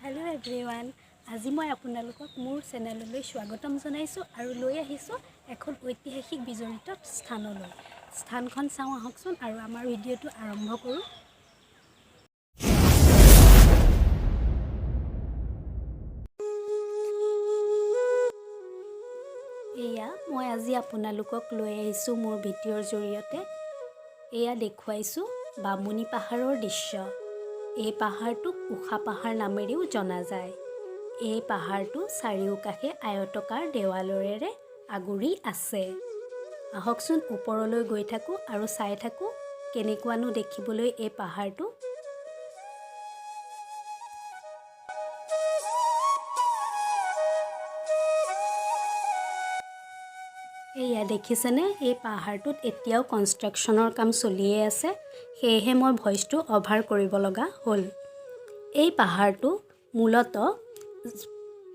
hello everyone আজি মই আপোনালোকক মোৰ চেনেললৈ স্বাগতম জনাইছো আৰু লৈ আহিছো এখন ঐতিহাসিক বিজড়িত স্থানলৈ স্থানখন চাও আহকচোন আৰু আমাৰ ভিডিওটো আৰম্ভ কৰো এয়া মই আজি আপোনালোকক লৈ আহিছো মোৰ ভিডিওৰ জৰিয়তে এয়া দেখুৱাইছো বামুনি পাহাৰৰ দৃশ্য এই পাহাৰটোক উখা পাহাৰ নামেৰেও জনা যায় এই পাহাৰটো চাৰিওকাষে আয়তকাৰ দেৱালৰেৰে আগুৰি আছে আহকচোন ওপৰলৈ গৈ থাকো আৰু চাই থাকো কেনেকুৱানো দেখিবলৈ এই পাহাৰটো এয়া দেখিছেনে এই পাহাৰটোত এতিয়াও কনষ্ট্ৰাকচনৰ কাম চলিয়ে আছে সেয়েহে মই ভয়েসটো অভাৰ কৰিব লগা হ'ল এই পাহাৰটো মূলতঃ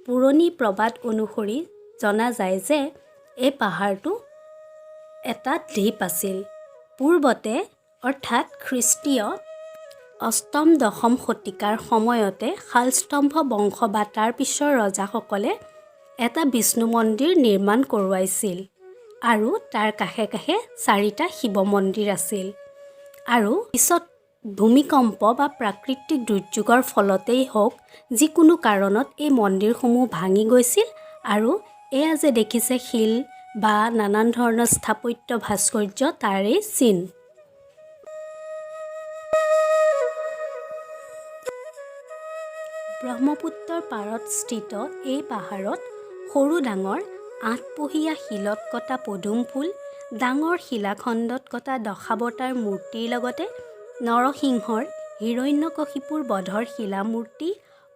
পুৰণি প্ৰবাদ অনুসৰি জনা যায় যে এই পাহাৰটো এটা দ্বীপ আছিল পূৰ্বতে অৰ্থাৎ খ্ৰীষ্টীয় অষ্টম দশম শতিকাৰ সময়তে শালস্তম্ভ বংশ বা তাৰ পিছৰ ৰজাসকলে এটা বিষ্ণু মন্দিৰ নিৰ্মাণ কৰোৱাইছিল আৰু তাৰ কাষে কাষে চাৰিটা শিৱ মন্দিৰ আছিল আৰু পিছত ভূমিকম্প বা প্ৰাকৃতিক দুৰ্যোগৰ ফলতেই হোক যিকোনো কাৰণত এই মন্দিৰসমূহ ভাঙি গৈছিল আৰু এয়া যে দেখিছে শিল বা নানান ধৰণৰ স্থাপত্য ভাস্কৰ্য তাৰে চিন ব্ৰহ্মপুত্ৰৰ পাৰত স্থিত এই পাহাৰত সৰু ডাঙৰ আঠপহীয়া শিলত কটা পদুম ফুল ডাঙৰ শিলাখণ্ডত কটা দশাৱতাৰ মূৰ্তিৰ লগতে নৰসিংহৰ হিৰণ্যকশিপুৰ বধৰ শিলা মূৰ্তি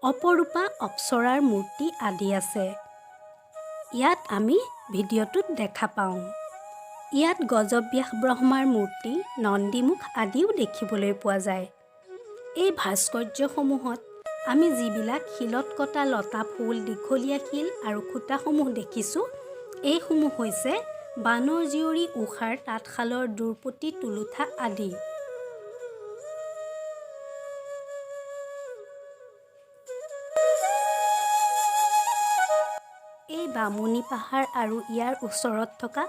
অপৰূপা অপ্সৰাৰ মূৰ্তি আদি আছে ইয়াত আমি ভিডিওটোত দেখা পাওঁ ইয়াত গজব্যাস ব্ৰহ্মাৰ মূৰ্তি নন্দীমুখ আদিও দেখিবলৈ পোৱা যায় এই ভাস্কৰ্যসমূহত আমি যিবিলাক শিলত কটা লতা ফুল দীঘলীয়া শিল আৰু খুঁটাসমূহ দেখিছোঁ এইসমূহ হৈছে বানৰ জীয়ৰী উষাৰ তাঁতশালৰ দুৰপতি তুলুঠা আদি এই বামুনি পাহাৰ আৰু ইয়াৰ ওচৰত থকা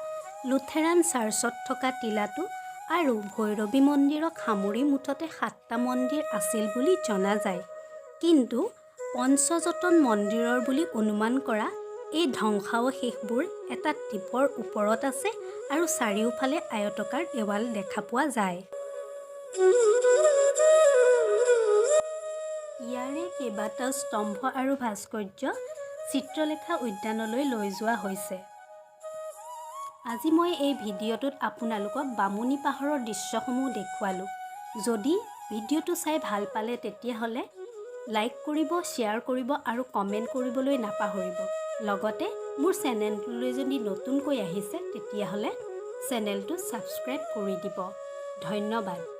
লুথেৰান চাৰ্চত থকা টিলাটো আৰু ভৈৰৱী মন্দিৰক সামৰি মুঠতে 7টা মন্দিৰ আছিল বুলি জনা যায় কিন্তু পঞ্চযতন মন্দিৰৰ বুলি অনুমান কৰা এই ধ্বংসাৱশেষবোৰ এটা দ্বীপৰ ওপৰত আছে আৰু চাৰিওফালে আয়তকাৰ দেৱাল দেখা পোৱা যায় ইয়াৰে কেইবাটাও স্তম্ভ আৰু ভাস্কৰ্য চিত্ৰলেখা উদ্যানলৈ লৈ যোৱা হৈছে আজি মই এই ভিডিওটোত আপোনালোকক বামুনি পাহাৰৰ দৃশ্যসমূহ দেখুৱালোঁ যদি ভিডিওটো চাই ভাল পালে তেতিয়াহ'লে লাইক কৰিব শ্বেয়াৰ কৰিব আৰু কমেণ্ট কৰিবলৈ নাপাহৰিব লগতে মোৰ চেনেলটোলৈ যদি নতুনকৈ আহিছে তেতিয়াহ'লে চেনেলটো ছাবস্ক্ৰাইব কৰি দিব ধন্যবাদ